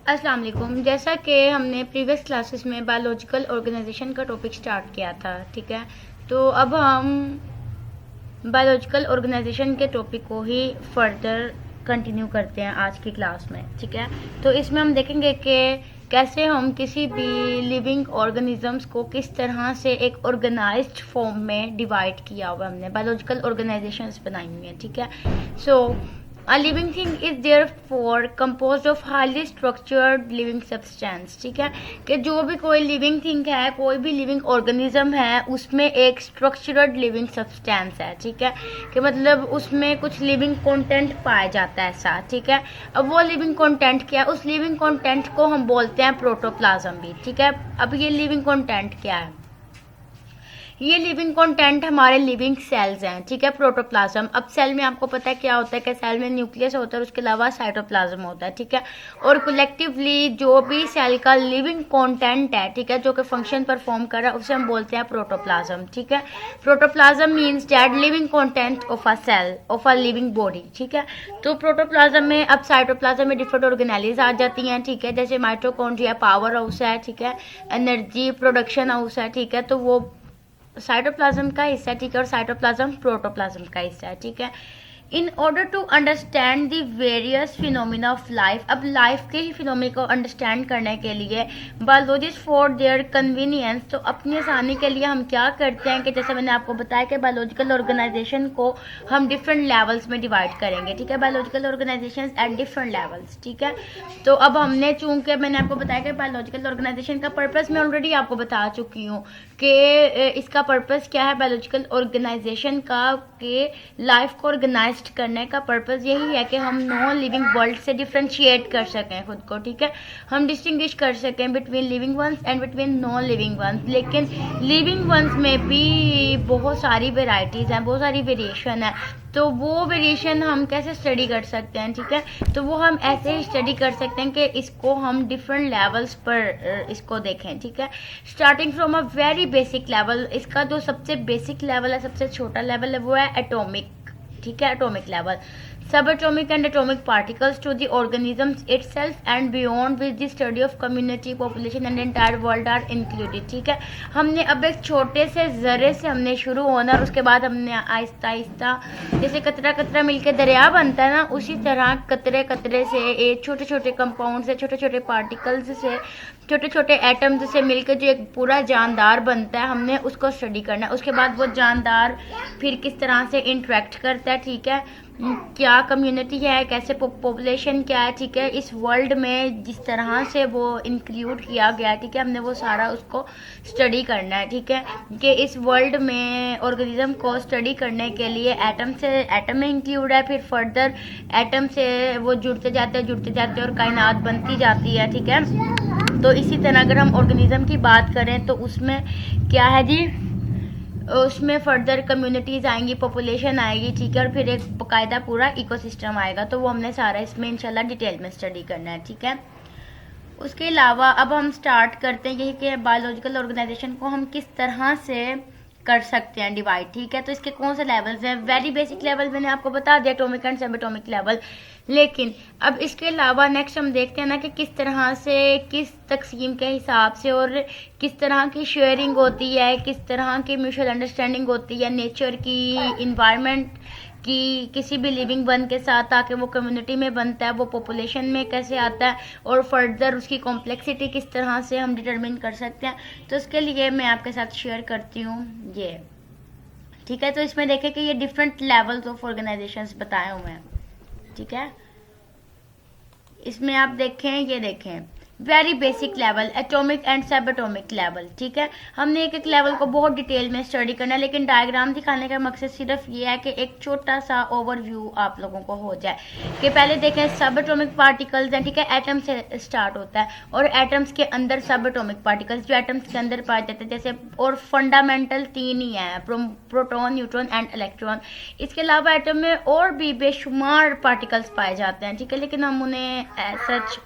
अस्सलाम वालेकुम। जैसा कि हमने प्रीवियस क्लासेस में बायोलॉजिकल ऑर्गेनाइजेशन का टॉपिक स्टार्ट किया था, ठीक है। तो अब हम बायोलॉजिकल ऑर्गेनाइजेशन के टॉपिक को ही फर्दर कंटिन्यू करते हैं आज की क्लास में, ठीक है। तो इसमें हम देखेंगे कि कैसे हम किसी भी लिविंग ऑर्गेनिजम्स को किस तरह से एक ऑर्गेनाइज्ड फॉर्म में डिवाइड किया हुआ हमने बायोलॉजिकल ऑर्गेनाइजेशंस बनाई हुई हैं, ठीक है। सो A living thing is therefore composed of highly structured living substance, ठीक है। कि जो भी कोई लिविंग थिंग है, कोई भी लिविंग ऑर्गेनिज्म है, उसमें एक स्ट्रक्चर्ड लिविंग सब्सटेंस है, ठीक है। कि मतलब उसमें कुछ लिविंग कंटेंट पाया जाता है ऐसा, ठीक है। अब वो लिविंग कंटेंट क्या है, उस लिविंग कंटेंट को हम बोलते हैं प्रोटोप्लाज्म भी, ठीक है। अब ये लिविंग कंटेंट क्या है, ये लिविंग कंटेंट हमारे लिविंग सेल्स हैं, ठीक है। प्रोटोप्लाज्म, अब सेल में आपको पता है क्या होता है कि सेल में न्यूक्लियस होता है और उसके अलावा साइटोप्लाज्म होता है, ठीक है। और कलेक्टिवली जो भी सेल का लिविंग कंटेंट है, ठीक है, जो कि फंक्शन परफॉर्म कर रहा है, उसे हम बोलते हैं प्रोटोप्लाज्म, ठीक है। Protoplasm means that living content of a cell of a living body, ठीक है। तो प्रोटोप्लाज्म में अब साइटोप्लाज्म में डिफरेंट ऑर्गेनेलिज आ जाती हैं, ठीक है। जैसे माइटोकॉन्ड्रिया पावर हाउस है, ठीक है, एनर्जी प्रोडक्शन हाउस है, ठीक है। तो वो साइटोप्लाज्म का हिस्सा, ठीक है, और साइटोप्लाज्म प्रोटोप्लाज्म का हिस्सा है, ठीक है। In order to understand the various phenomena of life, अब लाइफ के ही फिनोमिना को अंडरस्टैंड करने के लिए बायोलॉजिस्ट फॉर देयर कन्वीनियंस, तो अपनी आसानी के लिए हम क्या करते हैं कि जैसे मैंने आपको बताया कि बायोलॉजिकल ऑर्गेनाइजेशन को हम डिफरेंट लेवल्स में डिवाइड करेंगे, ठीक है। Biological organization at different levels, ठीक है। तो अब हमने चूंकि मैंने आपको बताया कि बायोलॉजिकल ऑर्गेनाइजेशन का पर्पस मैं ऑलरेडी आपको बता चुकी हूँ कि इसका पर्पस क्या है बायोलॉजिकल ऑर्गेनाइजेशन का, कि लाइफ को ऑर्गेनाइज करने का पर्पस यही है कि हम नॉन लिविंग वर्ल्ड से डिफ्रेंशिएट कर सकें खुद को, ठीक है। हम डिस्टिंग्विश कर सकें between living ones and between non living ones. लेकिन लिविंग वंस में भी बहुत सारी वेराइटीज़ हैं, बहुत सारी वेरिएशन है। तो वो वेरिएशन हम कैसे स्टडी कर सकते हैं, ठीक है। तो वो हम ऐसे ही स्टडी कर सकते हैं कि इसको हम डिफरेंट लेवल्स पर इसको देखें, ठीक है। Starting from a very basic level, इसका जो सबसे बेसिक लेवल है, सबसे छोटा लेवल है, वो है एटॉमिक, ठीक है, atomic level. Subatomic and atomic particles to the organisms itself and beyond which the study of community population and entire world are included, ठीक है। हमने अब एक छोटे से जर्रे से हमने शुरू होना और उसके बाद हमने आहिस्ता आहिस्ता, जैसे कतरा कतरा मिलकर दरिया बनता है ना, उसी तरह कतरे कतरे से छोटे छोटे कंपाउंड से, छोटे छोटे पार्टिकल्स से, छोटे छोटे एटम्स से मिलकर जो एक पूरा जानदार बनता है, हमने उसको स्टडी करना है। उसके बाद वो जानदार फिर किस तरह से इंटरेक्ट करता है, ठीक है, क्या कम्युनिटी है, कैसे पॉपुलेशन क्या है, ठीक है, इस वर्ल्ड में जिस तरह से वो इंक्लूड किया गया, ठीक है, हमने वो सारा उसको स्टडी करना है, ठीक है। कि इस वर्ल्ड में ऑर्गेनिज्म को स्टडी करने के लिए एटम से, एटम में इंक्लूड है, फिर फर्दर एटम से वो जुड़ते जाते और कायनात बनती जाती है, ठीक है। तो इसी तरह अगर हम ऑर्गेनिज्म की बात करें तो उसमें क्या है जी, उसमें फर्दर कम्युनिटीज़ आएंगी, पॉपुलेशन आएगी, ठीक है, और फिर एक बाकायदा पूरा इकोसिस्टम आएगा। तो वो हमने सारा इसमें इंशाल्लाह डिटेल में स्टडी करना है, ठीक है। उसके अलावा अब हम स्टार्ट करते हैं यही कि बायोलॉजिकल ऑर्गेनाइजेशन को हम किस तरह से कर सकते हैं डिवाइड, ठीक है। तो इसके कौन से लेवल्स हैं, वेरी बेसिक लेवल मैंने आपको बता दिया, एटॉमिक एंड सब एटॉमिक लेवल। लेकिन अब इसके अलावा नेक्स्ट हम देखते हैं ना कि किस तरह से, किस तकसीम के हिसाब से और किस तरह की शेयरिंग होती है, किस तरह की म्यूचुअल अंडरस्टैंडिंग होती है नेचर की, इन्वायरमेंट कि किसी भी लिविंग वन के साथ, ताकि वो कम्युनिटी में बनता है, वो पॉपुलेशन में कैसे आता है, और फर्दर उसकी कॉम्प्लेक्सिटी किस तरह से हम डिटरमिन कर सकते हैं। तो इसके लिए मैं आपके साथ शेयर करती हूँ ये, ठीक है। तो इसमें देखें कि ये डिफरेंट लेवल्स ऑफ ऑर्गेनाइजेशंस बताए हुए हैं, ठीक है। इसमें आप देखें, ये देखें very basic level, atomic and सब एटॉमिक लेवल, ठीक है। हमने एक एक लेवल को बहुत डिटेल में स्टडी करना है, लेकिन डायग्राम दिखाने का मकसद सिर्फ ये है कि एक छोटा सा ओवरव्यू आप लोगों को हो जाए कि पहले देखें सब एटॉमिक पार्टिकल्स हैं, ठीक है, एटम से स्टार्ट होता है और एटम्स के अंदर सब एटॉमिक पार्टिकल्स जो एटम्स के अंदर पाए जाते हैं, जैसे, और फंडामेंटल 3 ही हैं, प्रोटॉन, न्यूट्रॉन एंड इलेक्ट्रॉन। इसके अलावा एटम में और भी बेशुमार पार्टिकल्स पाए जाते हैं, ठीक है, लेकिन हम उन्हें सच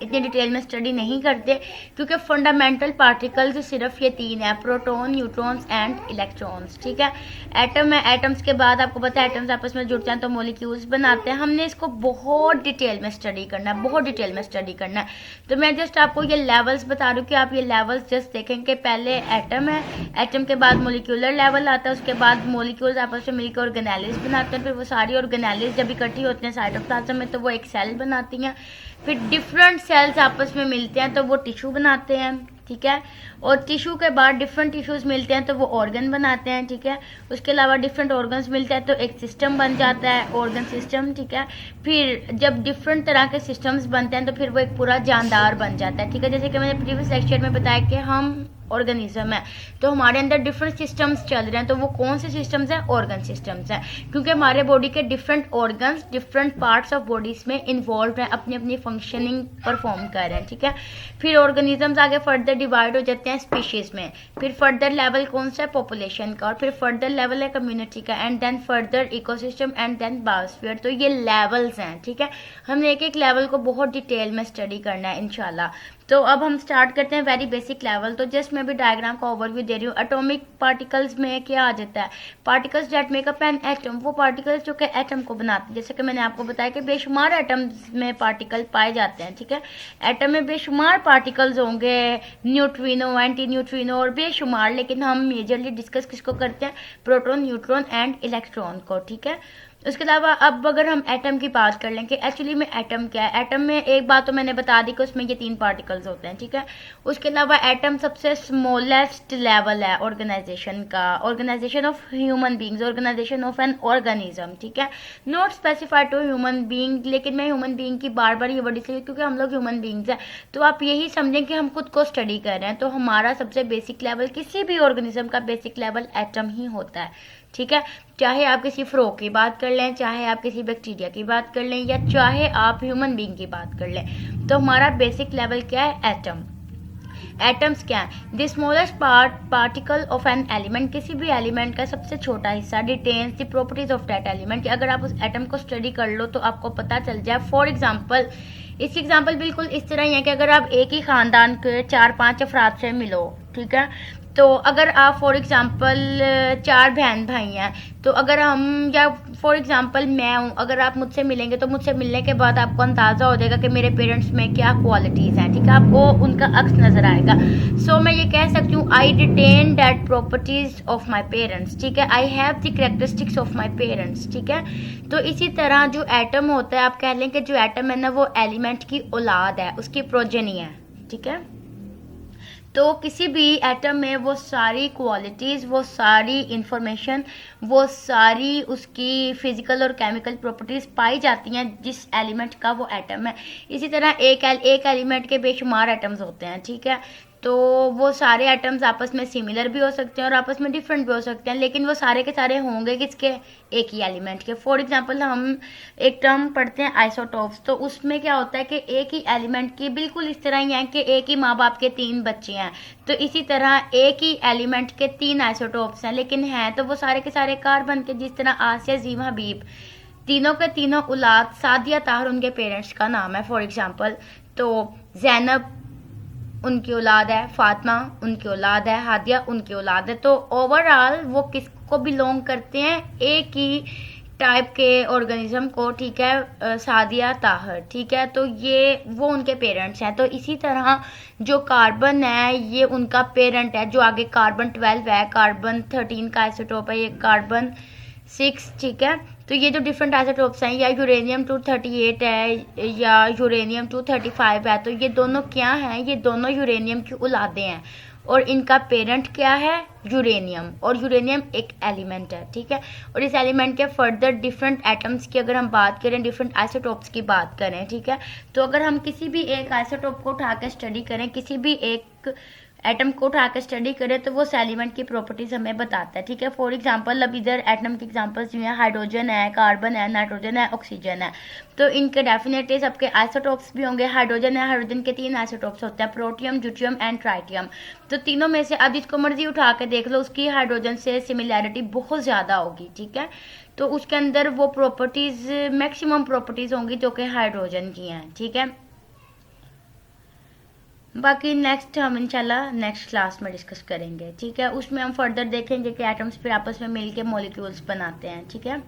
इतनी डिटेल में स्टडी नहीं करते, क्योंकि फंडामेंटल पार्टिकल्स सिर्फ ये 3 है, प्रोटॉन, न्यूट्रॉन्स एंड इलेक्ट्रॉन्स, ठीक है। एटम है, एटम्स के बाद आपको पता है एटम्स आपस में जुड़ते हैं तो मॉलिक्यूल्स बनाते हैं। हमने इसको बहुत डिटेल में स्टडी करना है, बहुत डिटेल में स्टडी करना है। तो मैं जस्ट आपको ये लेवल्स बता रही हूँ कि आप ये लेवल्स जस्ट देखें कि पहले एटम है, एटम के बाद मोलिकुलर लेवल आता है, उसके बाद मोलिक्यूल्स आपस में मिलकर ऑर्गेनेलिज बनाते हैं, फिर वो सारी ऑर्गेनेलिज जब इकट्ठी होते हैं साइटोप्लाज्म में तो वो एक सेल बनाती हैं, फिर डिफरेंट सेल्स आपस में मिलते हैं तो वो टिश्यू बनाते हैं, ठीक है। और टिश्यू के बाद डिफरेंट टिश्यूज मिलते हैं तो वो ऑर्गन बनाते हैं, ठीक है। उसके अलावा डिफरेंट ऑर्गन्स मिलते हैं तो एक सिस्टम बन जाता है, ऑर्गन सिस्टम, ठीक है। फिर जब डिफरेंट तरह के सिस्टम्स बनते हैं तो फिर वो एक पूरा जानदार बन जाता है, ठीक है। जैसे कि मैंने प्रीवियस लेक्चर में बताया कि हम ऑर्गेनिज्म है तो हमारे अंदर डिफरेंट सिस्टम्स चल रहे हैं, तो वो कौन से सिस्टम्स हैं? ऑर्गन सिस्टम्स हैं, क्योंकि हमारे बॉडी के different organs different parts of bodies में इन्वॉल्व हैं, अपनी अपनी फंक्शनिंग परफॉर्म कर रहे हैं, ठीक है। फिर ऑर्गेनिजम्स आगे फर्दर डिवाइड हो जाते हैं स्पीशीज में, फिर फर्दर लेवल कौन सा है? पॉपुलेशन का, और फिर फर्दर लेवल है कम्युनिटी का, and then further ecosystem and then biosphere. तो ये लेवल्स हैं, ठीक है। हमने एक एक लेवल को बहुत डिटेल में स्टडी करना है इंशाल्लाह। तो अब हम स्टार्ट करते हैं वेरी बेसिक लेवल। तो जस्ट मैं भी डायग्राम का ओवरव्यू दे रही हूँ। एटॉमिक पार्टिकल्स में क्या आ जाता है? Particles that make up an atom, वो पार्टिकल्स जो कि एटम को बनाते हैं। जैसे कि मैंने आपको बताया कि बेशुमार एटम्स में पार्टिकल पाए जाते हैं, ठीक है। एटम में बेशुमार पार्टिकल्स होंगे, न्यूट्रिनो, एंटी न्यूट्रिनो और बेशुमार, लेकिन हम मेजरली डिस्कस किसको करते हैं? प्रोटॉन, न्यूट्रॉन एंड इलेक्ट्रॉन को, ठीक है। उसके अलावा अब अगर हम एटम की बात कर लें कि एक्चुअली में एटम क्या है। एटम में एक बात तो मैंने बता दी कि उसमें ये 3 पार्टिकल्स होते हैं, ठीक है। उसके अलावा एटम सबसे स्मॉलेस्ट लेवल है ऑर्गेनाइजेशन का, organization of human beings, organization of an organism, ठीक है। Not specified to human being, लेकिन मैं ह्यूमन बींग की बार बार ये वर्ड इसलिए क्योंकि हम लोग ह्यूमन बींग्स हैं, तो आप यही समझें कि हम खुद को स्टडी कर रहे हैं। तो हमारा सबसे बेसिक लेवल किसी भी ऑर्गेनिज्म का बेसिक लेवल एटम ही होता है, ठीक है। चाहे आप किसी फ्रो की बात कर लें, चाहे आप किसी बैक्टीरिया की बात कर लें, या चाहे आप ह्यूमन बींग की बात कर लें, तो हमारा बेसिक लेवल क्या है? एटम। एटम्स क्या है? The smallest particle of an element, किसी भी एलिमेंट का सबसे छोटा हिस्सा, डिटेन्स the properties of that element. अगर आप उस एटम को स्टडी कर लो तो आपको पता चल जाए। फॉर एग्जाम्पल, इसकी एग्जाम्पल बिल्कुल इस तरह ही है कि अगर आप एक ही खानदान के 4-5 अफराद से मिलो, ठीक है, तो अगर आप फॉर एग्जांपल 4 बहन भाई हैं, तो अगर हम, या फॉर एग्जांपल मैं हूँ, अगर आप मुझसे मिलेंगे तो मुझसे मिलने के बाद आपको अंदाज़ा हो जाएगा कि मेरे पेरेंट्स में क्या क्वालिटीज़ हैं, ठीक है। आपको उनका अक्स नज़र आएगा। सो मैं ये कह सकती हूँ I retain that properties of my parents, ठीक है। I have the characteristics of my parents, ठीक है। तो इसी तरह जो एटम होता है, आप कह लें कि जो एटम है ना वो एलिमेंट की औलाद है, उसकी प्रोजेनी है, ठीक है। तो किसी भी एटम में वो सारी क्वालिटीज़, वो सारी इंफॉर्मेशन, वो सारी उसकी फिजिकल और केमिकल प्रॉपर्टीज़ पाई जाती हैं जिस एलिमेंट का वो एटम है। इसी तरह एक एलिमेंट के बेशुमार एटम्स होते हैं, ठीक है। तो वो सारे एटम्स आपस में सिमिलर भी हो सकते हैं और आपस में डिफरेंट भी हो सकते हैं, लेकिन वो सारे के सारे होंगे किसके? एक ही एलिमेंट के। फॉर एग्जांपल हम एक टर्म पढ़ते हैं आइसोटोप्स, तो उसमें क्या होता है कि एक ही एलिमेंट की बिल्कुल इस तरह ही है कि एक ही माँ बाप के 3 बच्चे हैं, तो इसी तरह एक ही एलिमेंट के 3 आइसोटोप्स हैं, लेकिन हैं तो वो सारे के सारे कार्बन के। जिस तरह आसिया, जीम, हबीब, तीनों के तीनों औलाद, सादिया, ताहर उनके पेरेंट्स का नाम है फॉर एग्जाम्पल। तो जैनब उनकी औलाद है, फातिमा उनकी औलाद है, हादिया उनकी औलाद है। तो ओवरऑल वो किसको बिलोंग करते हैं? एक ही टाइप के ऑर्गेनिज्म को, ठीक है, सादिया, ताहर, ठीक है। तो ये वो उनके पेरेंट्स हैं। तो इसी तरह जो कार्बन है ये उनका पेरेंट है, जो आगे कार्बन 12 है, कार्बन 13 का आइसोटोप है, ये कार्बन 6, ठीक है। तो ये जो डिफरेंट आइसोटोप्स हैं, या यूरेनियम 238 है या यूरेनियम 235 है, तो ये दोनों क्या हैं? ये दोनों यूरेनियम की औलादें हैं और इनका पेरेंट क्या है? यूरेनियम। और यूरेनियम एक एलिमेंट है, ठीक है। और इस एलिमेंट के फर्दर डिफरेंट एटम्स की अगर हम बात करें, डिफरेंट आइसोटोप्स की बात करें, ठीक है, तो अगर हम किसी भी एक आइसोटोप को उठा के स्टडी करें, किसी भी एक एटम को उठा के स्टडी करें, तो वो उस एलिमेंट की प्रॉपर्टीज हमें बताता है, ठीक है। फॉर एग्जांपल अब इधर एटम के एग्जांपल्स जो हैं, हाइड्रोजन है, कार्बन है, नाइट्रोजन है, ऑक्सीजन है, तो इनके डेफिनेटली सबके आइसोटोप्स भी होंगे। हाइड्रोजन है, हाइड्रोजन के 3 आइसोटोप्स होते हैं, प्रोटियम, ड्यूटियम एंड ट्राइटियम। तो तीनों में से अब जिसको मर्जी उठा के देख लो, उसकी हाइड्रोजन से सिमिलैरिटी बहुत ज़्यादा होगी, ठीक है। तो उसके अंदर वो प्रॉपर्टीज़, मैक्सिमम प्रॉपर्टीज़ होंगी जो कि हाइड्रोजन की हैं, ठीक है। बाकी नेक्स्ट हम इंशाल्लाह नेक्स्ट क्लास में डिस्कस करेंगे, ठीक है। उसमें हम फर्दर देखेंगे कि एटम्स फिर आपस में मिलके मॉलिक्यूल्स बनाते हैं, ठीक है।